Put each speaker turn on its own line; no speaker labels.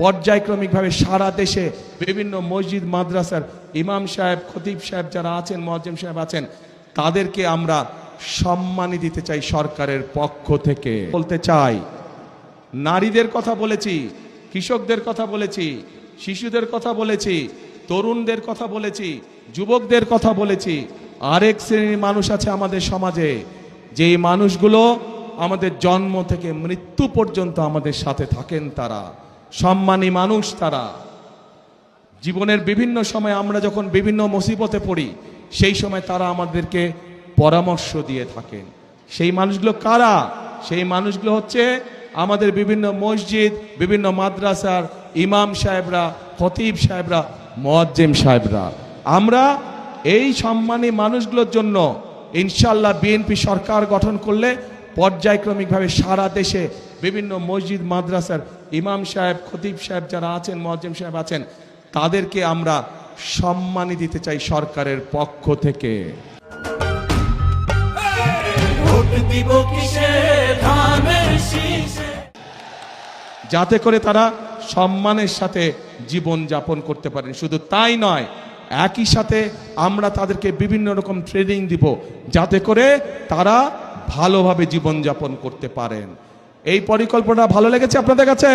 পর্যায়ক্রমিকভাবে সারা দেশে বিভিন্ন মসজিদ মাদ্রাসার ইমাম সাহেব, খতিব সাহেব যারা আছেন, মুয়াজ্জিম সাহেব আছেন, তাদেরকে আমরা সম্মানী দিতে চাই সরকারের পক্ষ থেকে। বলতে চাই, নারীদের কথা বলেছি, কৃষকদের কথা বলেছি, শিশুদের কথা বলেছি, তরুণদের কথা বলেছি, যুবকদের কথা বলেছি। আরেক শ্রেণীর মানুষ আছে আমাদের সমাজে, যেই মানুষগুলো আমাদের জন্ম থেকে মৃত্যু পর্যন্ত আমাদের সাথে থাকেন। তারা সম্মানী মানুষ। তারা জীবনের বিভিন্ন সময় আমরা যখন বিভিন্ন মুসিবতে পড়ি, সেই সময় তারা আমাদেরকে পরামর্শ দিয়ে থাকেন। সেই মানুষগুলো কারা? সেই মানুষগুলো হচ্ছে আমাদের বিভিন্ন মসজিদ, বিভিন্ন মাদ্রাসার ইমাম সাহেবরা, খতিব সাহেবরা, মুয়াজ্জিম সাহেবরা। আমরা এই সম্মানী মানুষগুলোর জন্য ইনশাআল্লাহ বিএনপি সরকার গঠন করলে পর্যায়ক্রমিকভাবে সারা দেশে বিভিন্ন মসজিদ মাদ্রাসার ইমাম সাহেব, খতিব সাহেব যারা আছেন, মুয়াজ্জিম সাহেব আছেন, তাদেরকে আমরা সম্মানী দিতে চাই সরকারের পক্ষ থেকে। যাতে করে তারা সম্মানের সাথে জীবন যাপন করতে পারেন। শুধু তাই নয়, একই সাথে আমরা তাদেরকে বিভিন্ন রকম ট্রেনিং দিব, যাতে করে তারা ভালোভাবে জীবন যাপন করতে পারেন। এই পরিকল্পনা ভালো লেগেছে আপনাদের কাছে?